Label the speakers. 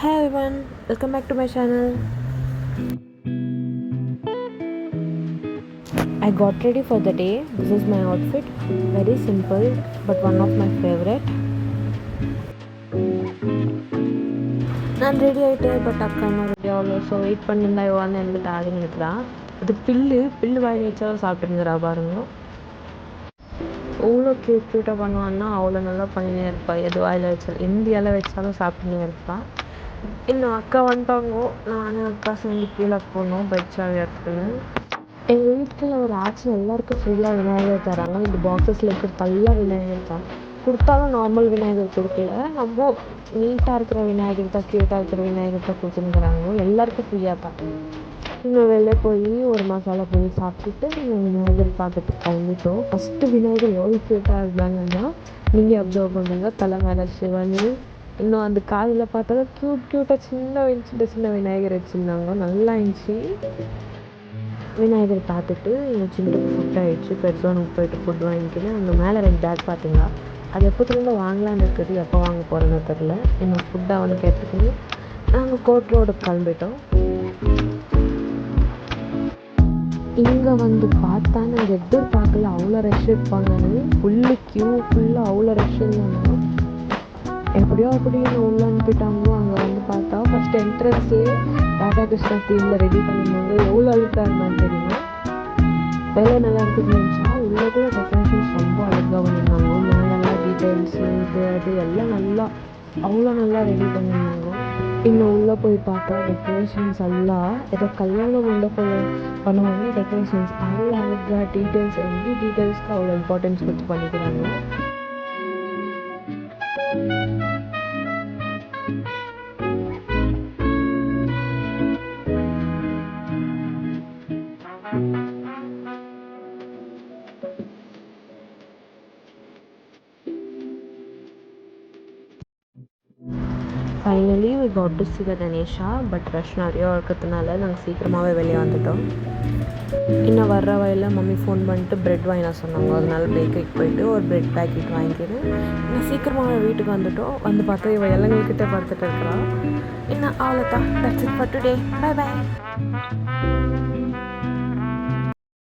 Speaker 1: Hi everyone, welcome back to my channel. I got ready for the day. This is my outfit. Very simple but one of my favorite. நான் ready ஆகிட்டேன், but அக்கா இன்னும் ready ஆகல. So wait பண்ணியிருந்தா இவான்னு எனக்கு ஆடிங்கிறா. அது bill வாங்கி வச்சாலும் சாப்பிட்டுருந்துறா பாருங்க. அவ்வளோ க்யூட்டாக பண்ணுவான்னா அவ்வளோ நல்லா பண்ணினே இருப்பாள். எது வாயில் வச்சாலும் இந்தியாவில் வச்சாலும் சாப்பிட்டுனே இருப்பாள். இன்னும் அக்கா வந்துட்டாங்க. நானும் அக்கா சேர்ந்து கீழே போனோம் பைக் சாவி எடுத்துன்னு. எங்கள் வீட்டில் ஒரு ஆக்சுவல் எல்லாருக்கும் ஃபுல்லாக விநாயகர் தராங்க. இந்த பாக்ஸஸில் இருக்கிறதெல்லாம் விநாயகர் தான் கொடுத்தாலும் நார்மல் விநாயகர் கொடுக்கல. நம்ம நீட்டாக இருக்கிற விநாயகர் தான், க்யூட்டாக இருக்கிற விநாயகர் தான் கொடுத்துருக்குறாங்க. எல்லாருக்கும் ஃப்ரீயாக தான். இன்னும் வெளில போய் ஒரு மசாலா பூரி சாப்பிட்டுட்டு விநாயகர் பார்த்துட்டு கிளம்பிட்டோம். ஃபஸ்ட்டு விநாயகர் எவ்வளோ க்யூட்டாக இருந்தாங்கன்னா நீங்கள் அப்சர்வ் பண்ணுங்க. தலை மேலே சிவன், இன்னும் அந்த காதில் பார்த்தா க்யூட்டாக சின்ன விநாயகர் வச்சுருந்தாங்க. நல்லா இருந்துச்சு. விநாயகர் பார்த்துட்டு எங்கள் சின்னக்கு ஃபுட் ஆகிடுச்சு. பெருசோனுக்கு போய்ட்டு ஃபுட் வாங்கிக்கின்னு அங்கே மேலே 2 பேக் பார்த்தீங்களா, அது எப்போதுலேருந்து வாங்கலான்னு இருக்குது. எப்போ வாங்க போகிறேன்னு தெரில. என்னோட ஃபுட்டை அவனுக்கு எடுத்துக்கின்னு நாங்கள் கோட் ரோடு கிளம்பிட்டோம். இங்கே வந்து பார்த்தா நாங்கள் எதிர்பார்க்கல அவ்வளோ ரஷ் இருப்பாங்கன்னு. ஃபுல்லாக அவ்வளோ ரஷ் இருந்தாங்க. எப்படியோ அப்படின்னு உள்ள அனுப்பிட்டாங்க. அங்கே வந்து பார்த்தா ஃபஸ்ட் என்ட்ரன்ஸ்லேயே ராதாகிருஷ்ணா தீமில் ரெடி பண்ணியிருந்தாங்க. எவ்வளோ அழுக்காக இருந்தாலும் தெரியுமா. வேலை நல்லா இருக்குதுன்னு நினச்சா உள்ளே கூட டெக்கரேஷன்ஸ் ரொம்ப அழகாக பண்ணியிருந்தாங்க. மேலெல்லாம் டீட்டெயில்ஸு அது எல்லாம் அவ்வளோ நல்லா ரெடி பண்ணியிருந்தாங்க. இன்னும் உள்ளே போய் பார்த்தா டெக்கரேஷன்ஸ் எல்லாம் ஏதோ கல்யாண மண்டபம் பண்ணுவாங்க. டெக்கரேஷன்ஸ் அவ்வளோ அழகாக டீட்டெயில்ஸ், எவ்ரி டீட்டெயில்ஸ்க்கு அவ்வளோ இம்பார்ட்டன்ஸ் கொடுத்து பண்ணிக்கிறாங்க. Finally we got to see the Ganesha. But rush நிறையா இருக்கிறதுனால நாங்கள் சீக்கிரமாகவே வெளியே வந்துட்டோம். இன்னும் வர்ற வழியில் மம்மி ஃபோன் பண்ணிட்டு ப்ரெட் வாங்கினா சொன்னாங்க. அதனால பேக்கரிக்கு போயிட்டு ஒரு ப்ரெட் பேக்கெட் வாங்கிக்கிட்டு இன்னும் சீக்கிரமாக வீட்டுக்கு வந்துட்டோம். வந்து பார்த்தா இவள் இளங்கல்கிட்ட படுத்துட்டு இருக்கிறா. இன்னும் அவ்வளோதான். That's it for today. Bye by.